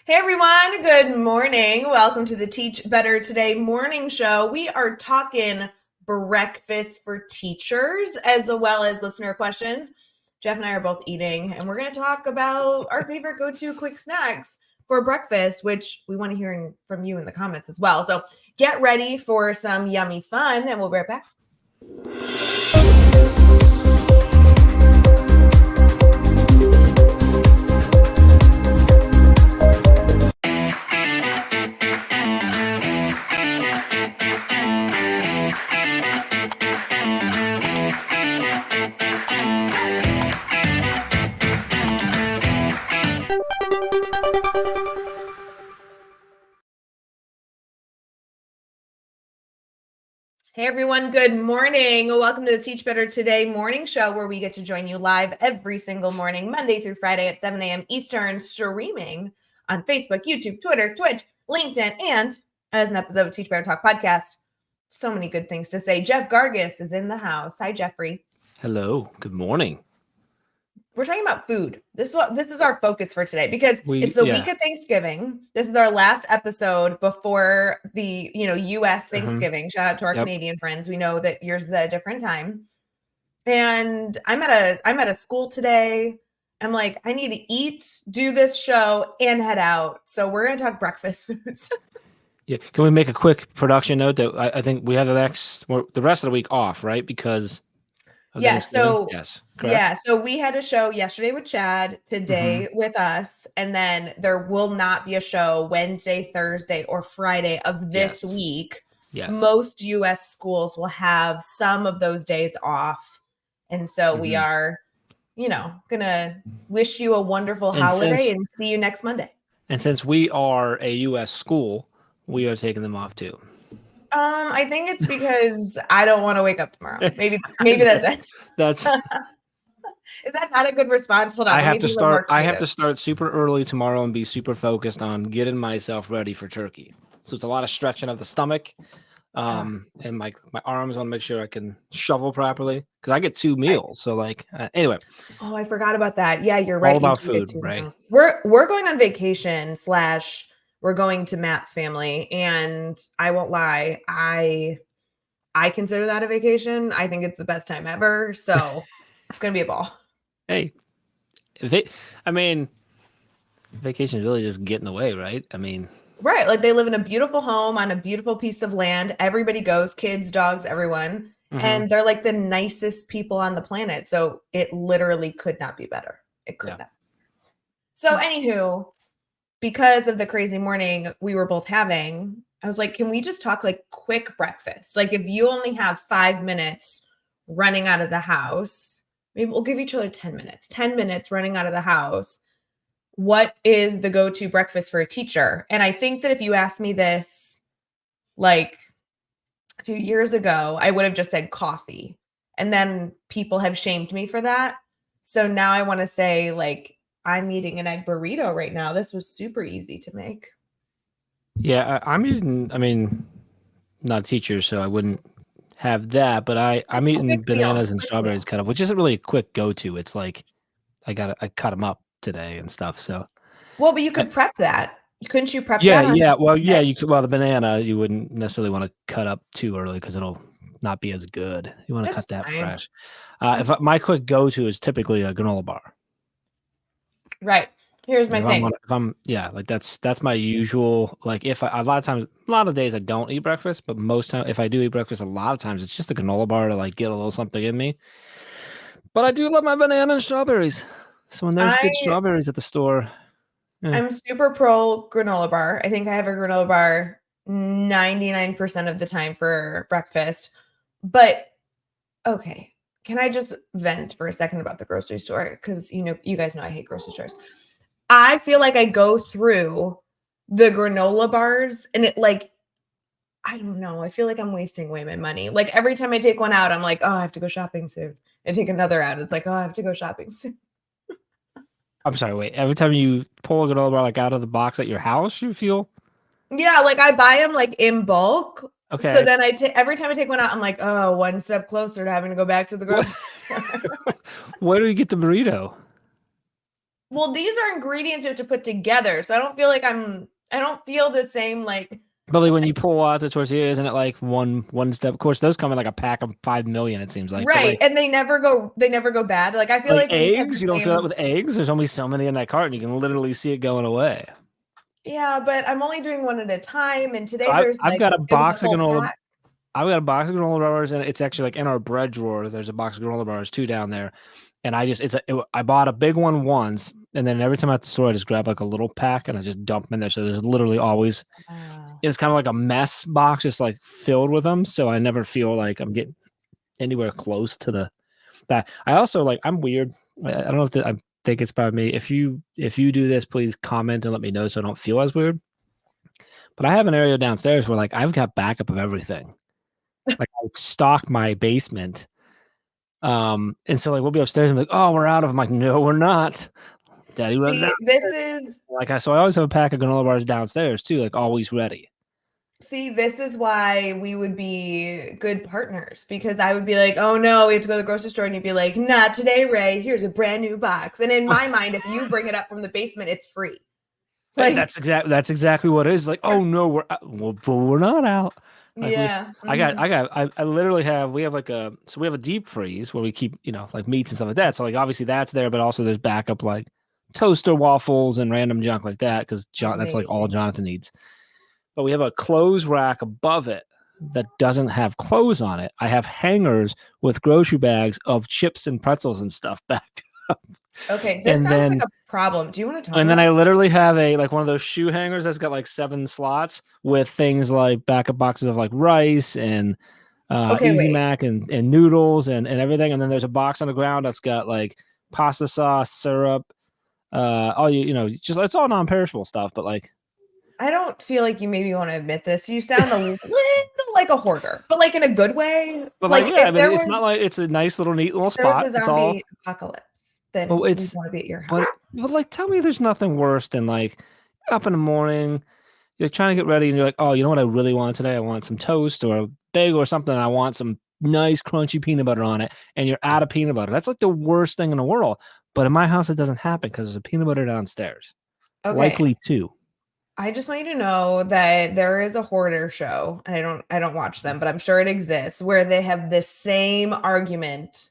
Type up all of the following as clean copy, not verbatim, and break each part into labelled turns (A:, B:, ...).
A: Hey everyone, good morning. Welcome to the Teach Better Today morning show. We are talking breakfast for teachers as well as listener questions. Jeff and I are both eating, and we're going to talk about our favorite go-to quick snacks for breakfast, which we want to hear from you in the comments as well. So get ready for some yummy fun, and we'll be right back. Hey everyone, good morning. Welcome to the Teach Better Today morning show where we get to join you live every single morning, Monday through Friday at 7 a.m. Eastern, streaming on Facebook, YouTube, Twitter, Twitch, LinkedIn, and as an episode of Teach Better Talk podcast. So many good things to say. Jeff Gargas is in the house. Hi, Jeffrey.
B: Hello. Good morning.
A: We're talking about food. This is our focus for today because it's the week of Thanksgiving. This is our last episode before the U.S. Thanksgiving. Shout out to our Canadian friends. We know that yours is at a different time. And I'm at a school today. I'm like, I need to eat, do this show, and head out. So we're gonna talk breakfast foods.
B: Yeah. Can we make a quick production note that I think we have the rest of the week off, right? Because
A: So
B: yes,
A: correct? Yeah, so we had a show yesterday with Chad, today with us, and then there will not be a show Wednesday, Thursday, or Friday of this week.
B: Yes.
A: Most U.S. schools will have some of those days off. And so we are, gonna wish you a wonderful holiday and see you next Monday.
B: And since we are a U.S. school, we are taking them off too.
A: I think it's because I don't want to wake up tomorrow. Maybe that's it.
B: That's
A: Is that not a good response? Hold on.
B: I have to start super early tomorrow and be super focused on getting myself ready for turkey. So it's a lot of stretching of the stomach. And my arms, want to make sure I can shovel properly because I get 2 meals. So anyway.
A: Oh, I forgot about that. Yeah, you're right.
B: All about food, right?
A: Meals. We're going on vacation / we're going to Matt's family, and I won't lie, I consider that a vacation. I think it's the best time ever. So it's gonna be a ball.
B: Hey, vacation is really just getting away, right?
A: Right. Like they live in a beautiful home on a beautiful piece of land. Everybody goes, kids, dogs, everyone. And they're like the nicest people on the planet. So it literally could not be better. It could not. So anywho, because of the crazy morning we were both having, I was like, can we just talk like quick breakfast? Like if you only have 5 minutes running out of the house, maybe we'll give each other 10 minutes. 10 minutes running out of the house. What is the go-to breakfast for a teacher? And I think that if you asked me this like a few years ago, I would have just said coffee. And then people have shamed me for that. So now I want to say like, I'm eating an egg burrito right now. This was super easy to make.
B: Yeah, I'm eating, not a teacher, so I wouldn't have that, but I'm eating bananas and strawberries cut up, which isn't really a quick go-to. It's like I cut them up today and stuff. So
A: well, but you could prep that. Couldn't you prep that?
B: Yeah. Well, yeah, you could. Well, the banana you wouldn't necessarily want to cut up too early because it'll not be as good. You want to cut that fresh. My quick go-to is typically a granola bar.
A: Right. Here's my thing.
B: That's my usual. Like a lot of days I don't eat breakfast, but most time if I do eat breakfast, a lot of times it's just a granola bar to like get a little something in me. But I do love my banana and strawberries. So when there's good strawberries at the store,
A: I'm super pro granola bar. I think I have a granola bar 99% of the time for breakfast. But okay, can I just vent for a second about the grocery store? Because you guys know I hate grocery stores. I feel like I go through the granola bars and it like, I don't know. I feel like I'm wasting away my money. Like every time I take one out, I'm like, oh, I have to go shopping soon. I take another out. It's like, oh, I have to go shopping soon.
B: I'm sorry, wait. Every time you pull a granola bar like out of the box at your house, you feel?
A: Yeah, like I buy them like in bulk.
B: Okay.
A: So then every time I take one out, I'm like, oh, one step closer to having to go back to the grocery store.
B: Where do you get the burrito?
A: Well, these are ingredients you have to put together, so I don't feel like I don't feel the same, like.
B: But like when you pull out the tortilla, isn't it like one step? Of course, those come in like a pack of 5 million. It seems like, but
A: Right, and they never go bad. Like, I feel like we've had
B: eggs,
A: the
B: you don't feel that
A: same.
B: with eggs. There's only so many in that carton. You can literally see it going away.
A: Yeah, but I'm only doing one at a time, and
B: So
A: today there's
B: I've
A: like
B: got a
A: it was a
B: box of
A: whole
B: granola.
A: pack.
B: I've got a box of granola bars, and it's actually like in our bread drawer. There's a box of granola bars too down there, and I bought a big one once, and then every time at the store, I just grab like a little pack and I just dump them in there. So there's literally always it's kind of like a mess box, just like filled with them. So I never feel like I'm getting anywhere close to that. I also like I'm weird. I don't know if I think it's probably me. If you do this, please comment and let me know so I don't feel as weird. But I have an area downstairs where like I've got backup of everything. Like I stock my basement. And so like we'll be upstairs and be like, oh, we're out of. I'm like, no, we're not. Daddy runs
A: See,
B: down.
A: this is
B: So I always have a pack of granola bars downstairs too, like always ready.
A: this is why we would be good partners, because I would be like, oh no, we have to go to the grocery store, and you'd be like, not today, Rae. Here's a brand new box. And in my mind, if you bring it up from the basement, it's free.
B: Hey,
A: Like,
B: that's exactly what it is. Like, oh no, we're not out. Like
A: yeah.
B: I literally we have we have a deep freeze where we keep, like meats and stuff like that. So like obviously that's there, but also there's backup like toaster waffles and random junk like that because that's like all
A: Amazing.
B: Jonathan needs. But we have a clothes rack above it that doesn't have clothes on it. I have hangers with grocery bags of chips and pretzels and stuff backed up.
A: Okay, this sounds like a problem. Do you want to talk
B: And
A: about
B: then I
A: it?
B: literally have like one of those shoe hangers that's got like 7 slots with things like backup boxes of like rice and
A: Okay,
B: Easy
A: wait.
B: Mac and noodles and everything. And then there's a box on the ground that's got like pasta sauce, syrup, all just it's all non-perishable stuff. But like,
A: I don't feel like you maybe want to admit this. You sound a little like a hoarder, but like in a good way.
B: but
A: Like,
B: like, yeah,
A: if
B: but
A: there
B: it's not
A: was
B: like it's a nice little neat little
A: there was
B: spot.
A: a
B: It's all,
A: zombie apocalypse,
B: well,
A: then we'd
B: it's,
A: want to be at your house.
B: but like, tell me there's nothing worse than like up in the morning. You're trying to get ready and you're like, oh, you know what I really want today? I want some toast or a bagel or something. I want some nice crunchy peanut butter on it. And you're out of peanut butter. That's like the worst thing in the world. But in my house, it doesn't happen because there's a peanut butter downstairs.
A: Okay.
B: Likely two.
A: I just want you to know that there is a hoarder show. I don't watch them, but I'm sure it exists, where they have the same argument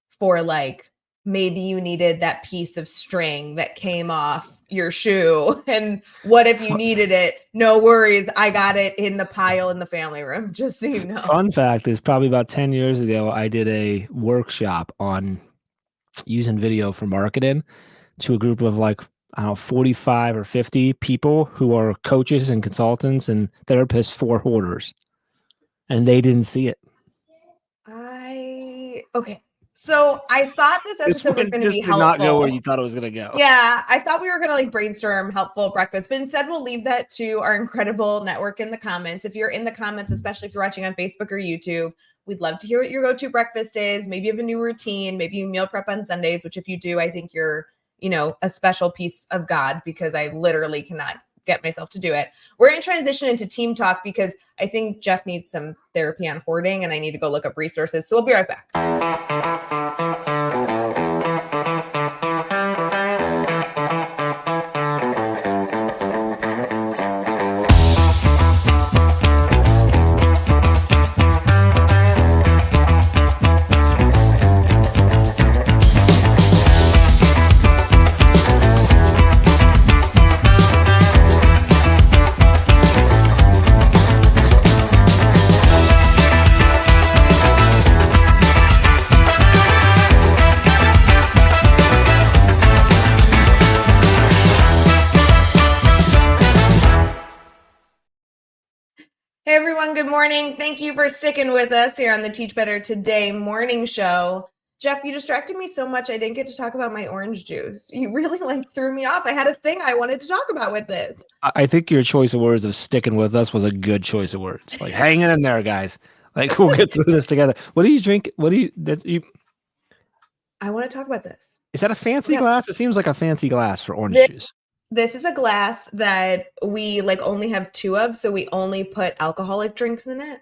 A: for like maybe you needed that piece of string that came off your shoe, and what if you needed it? No worries, I got it in the pile in the family room, just so you know.
B: Fun fact is probably about 10 years ago, I did a workshop on using video for marketing to a group of like, I don't know, 45 or 50 people who are coaches and consultants and therapists for hoarders. And they didn't see it.
A: Okay. So I thought this episode was going to
B: This
A: be
B: did not go where
A: helpful.
B: you thought it was going to go.
A: Yeah, I thought we were going to like brainstorm helpful breakfast, but instead we'll leave that to our incredible network in the comments. If you're in the comments, especially if you're watching on Facebook or YouTube, we'd love to hear what your go-to breakfast is. Maybe you have a new routine. Maybe you meal prep on Sundays, which if you do, I think you're, a special piece of God, because I literally cannot get myself to do it. We're going to transition into team talk because I think Jeff needs some therapy on hoarding and I need to go look up resources. So we'll be right back. Hey everyone, good morning. Thank you for sticking with us here on the Teach Better Today morning show. Jeff, you distracted me so much I didn't get to talk about my orange juice. You really threw me off. I had a thing I wanted to talk about with this.
B: I think your choice of words of sticking with us was a good choice of words. Like, hang in there, guys. Like, we'll get through this together. What do you drink?
A: I want to talk about this.
B: Is that a fancy glass? It seems like a fancy glass for orange juice.
A: This is a glass that we only have 2 of, so we only put alcoholic drinks in it.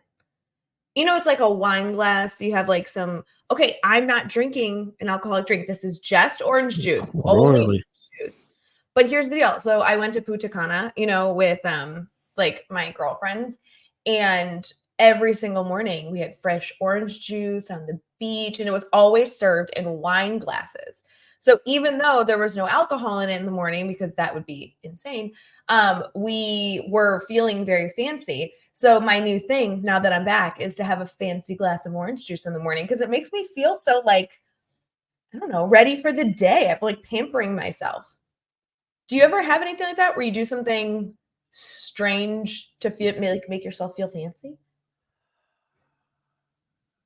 A: It's like a wine glass. You have some, okay, I'm not drinking an alcoholic drink. This is just orange juice.
B: Really?
A: juice. But here's the deal. So I went to Punta Cana, with like my girlfriends, and every single morning we had fresh orange juice on the beach, and it was always served in wine glasses. So even though there was no alcohol in it in the morning, because that would be insane, we were feeling very fancy. So my new thing now that I'm back is to have a fancy glass of orange juice in the morning, because it makes me feel so like, I don't know, ready for the day. I feel like pampering myself. Do you ever have anything like that where you do something strange to make yourself feel fancy?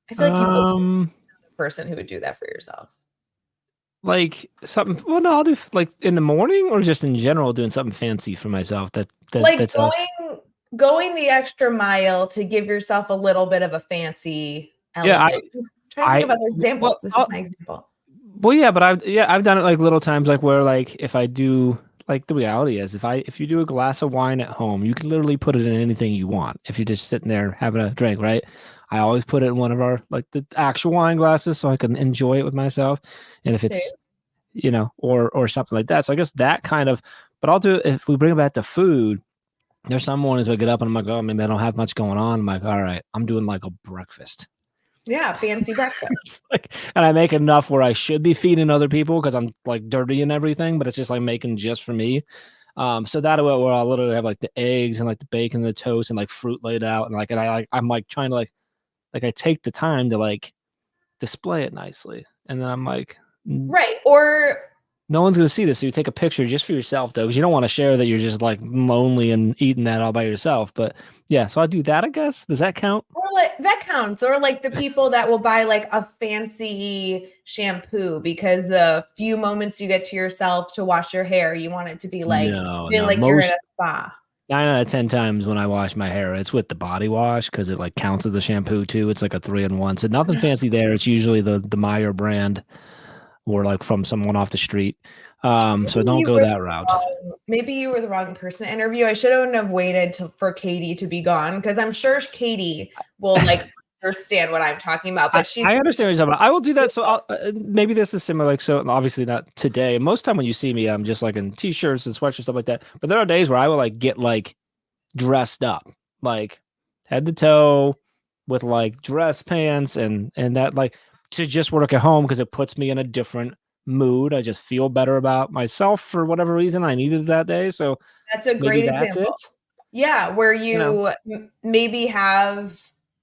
A: I feel like you would be the person who would do that for yourself.
B: Like something. Well, no, I'll do like in the morning or just in general doing something fancy for myself.
A: Like
B: That's how.
A: going the extra mile to give yourself a little bit of a fancy
B: Yeah,
A: elevate. I'm trying to think of other
B: well,
A: examples. This is my example.
B: well, yeah, but I've done it like little times, like where like if I do like the reality is if you do a glass of wine at home, you can literally put it in anything you want. If you're just sitting there having a drink, right? I always put it in one of our like the actual wine glasses so I can enjoy it with myself. And if it's or something like that. So I guess that kind of, but I'll do if we bring it back to food. There's some mornings I get up and I'm like, oh, maybe I don't have much going on. I'm like, all right, I'm doing like a breakfast.
A: Yeah, fancy breakfast.
B: And I make enough where I should be feeding other people because I'm like dirty and everything, but it's just like making just for me. So that way where I'll literally have like the eggs and like the bacon, and the toast, and like fruit laid out, and I'm like trying to like I take the time to like display it nicely, and then I'm like,
A: right, or
B: no one's gonna see this, so you take a picture just for yourself though, because you don't want to share that you're just like lonely and eating that all by yourself. But yeah, so I do that. I guess does that count?
A: Or like that counts. Or like the people that will buy like a fancy shampoo because the few moments you get to yourself to wash your hair, you want it to be like feel like you're in a spa.
B: 9 out of 10 times when I wash my hair, it's with the body wash because it like counts as a shampoo too. It's like a 3-in-1. So nothing fancy there. It's usually the Meyer brand or like from someone off the street. So don't go that route.
A: Maybe you were the wrong person to interview. I shouldn't have waited for Katie to be gone, because I'm sure Katie will like understand what I'm talking about. But
B: I understand what you're talking about. I will do that. So maybe this is similar. Like, so obviously not today. Most time when you see me, I'm just like in t-shirts and sweatshirts, stuff like that. But there are days where I will like get like dressed up, like head to toe with like dress pants and that like to just work at home because it puts me in a different mood. I just feel better about myself for whatever reason I needed that day. So
A: that's a great example. Yeah, where you maybe have,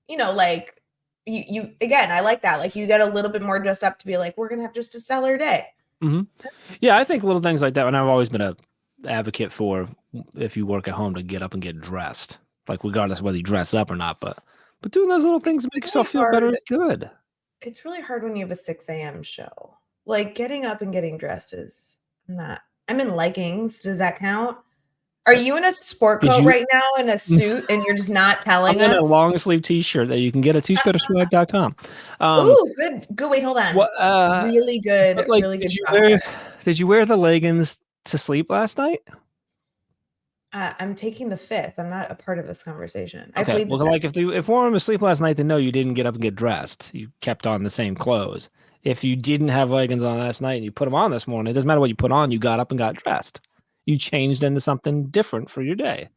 A: like you again, I like that. Like you get a little bit more dressed up to be like, we're gonna have just a stellar day.
B: Mm-hmm. Yeah, I think little things like that. And I've always been a advocate for if you work at home to get up and get dressed, like regardless of whether you dress up or not. But doing those little things to make yourself feel better is good.
A: It's really hard when you have a 6 a.m. show. Like getting up and getting dressed is not. I'm in leggings. Does that count? Are you in a sport coat right now in a suit and you're just not telling us?
B: I'm in a long sleeve t-shirt that you can get at teachbetterswag.com.
A: Ooh, good. Wait, hold on.
B: What,
A: really good.
B: Like,
A: really good.
B: Did you wear the leggings to sleep last night?
A: I'm taking the fifth. I'm not a part of this conversation.
B: Okay.
A: I played
B: well, like if one was asleep last night, then no, you didn't get up and get dressed. You kept on the same clothes. If you didn't have leggings on last night and you put them on this morning, it doesn't matter what you put on. You got up and got dressed. You changed into something different for your day.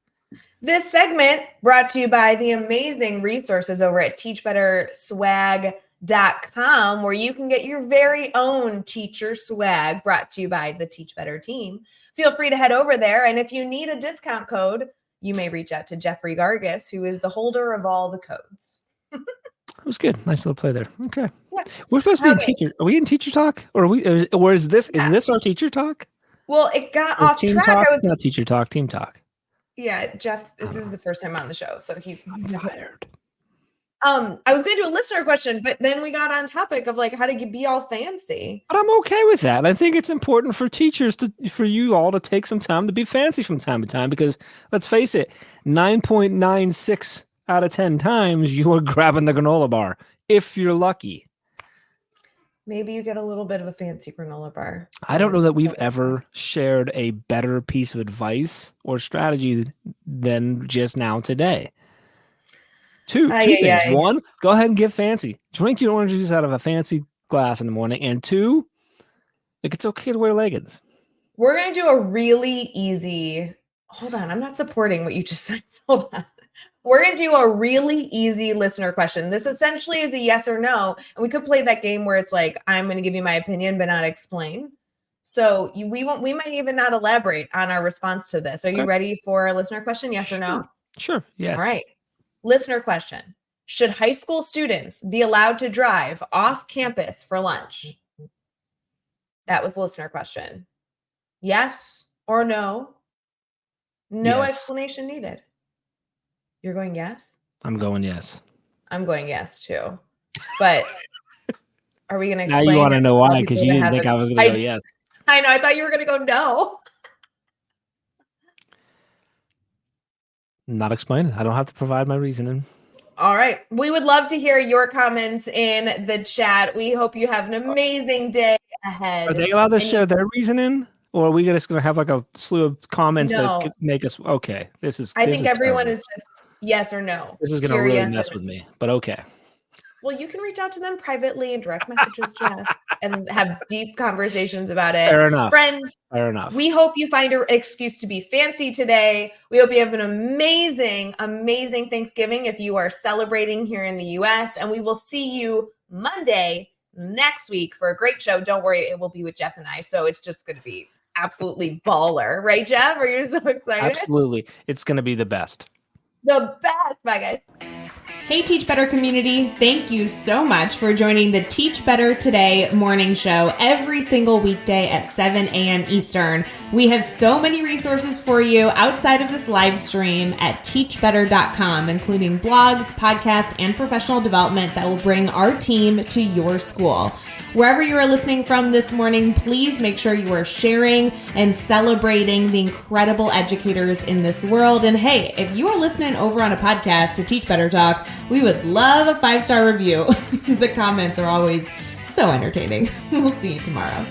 A: This segment brought to you by the amazing resources over at teachbetterswag.com, where you can get your very own teacher swag brought to you by the Teach Better team. Feel free to head over there. And if you need a discount code, you may reach out to Jeffrey Gargas, who is the holder of all the codes.
B: That was good. Nice little play there. Okay. Yeah. We're supposed to be in teacher. Are we in teacher talk? Or is this our teacher talk?
A: Well, it got off
B: team
A: track.
B: Talk? Not teacher talk, team talk.
A: Yeah, Jeff, this is the first time on the show, so
B: I'm fired.
A: I was going to do a listener question, but then we got on topic of like how to be all fancy.
B: But I'm okay with that. I think it's important for teachers for you all to take some time to be fancy from time to time, because let's face it, 9.96 out of 10 times you are grabbing the granola bar if you're lucky.
A: Maybe you get a little bit of a fancy granola bar.
B: I don't know that we've ever shared a better piece of advice or strategy than just now today. Two things. One, go ahead and get fancy. Drink your orange juice out of a fancy glass in the morning. And two, like, it's okay to wear leggings.
A: We're going to do a really easy, hold on, I'm not supporting what you just said. Hold on. We're going to do a really easy listener question. This essentially is a yes or no. And we could play that game where it's like, I'm going to give you my opinion, but not explain. So we might even not elaborate on our response to this. Are you ready for a listener question? Yes or no?
B: Sure. Yes.
A: All right. Listener question. Should high school students be allowed to drive off campus for lunch? That was listener question. Yes or no? No explanation needed. You're going yes?
B: I'm going yes.
A: I'm going yes too. But are we going to
B: Now
A: explain?
B: you want to know why, because you didn't think
A: I
B: I was going to go yes.
A: I know. I thought you were going to go no.
B: Not explaining. I don't have to provide my reasoning.
A: All right. We would love to hear your comments in the chat. We hope you have an amazing day ahead.
B: Are they allowed to share their reasoning? Or are we just going to have like a slew of comments that could make us, okay, I
A: think everyone is just yes or no.
B: This is going to really mess with me, but okay.
A: Well, you can reach out to them privately and direct messages, Jeff, and have deep conversations about it.
B: Fair enough.
A: Friends,
B: fair enough.
A: We hope you find an excuse to be fancy today. We hope you have an amazing, amazing Thanksgiving if you are celebrating here in the U.S. And we will see you Monday next week for a great show. Don't worry, it will be with Jeff and I. So it's just going to be absolutely baller. Right, Jeff? Are you so excited?
B: Absolutely. It's going to be the best.
A: The best. Bye, guys. Hey, Teach Better community. Thank you so much for joining the Teach Better Today morning show every single weekday at 7 a.m. Eastern. We have so many resources for you outside of this live stream at teachbetter.com, including blogs, podcasts, and professional development that will bring our team to your school. Wherever you are listening from this morning, please make sure you are sharing and celebrating the incredible educators in this world. And hey, if you are listening over on a podcast to Teach Better Talk, we would love a 5-star review. The comments are always so entertaining. We'll see you tomorrow.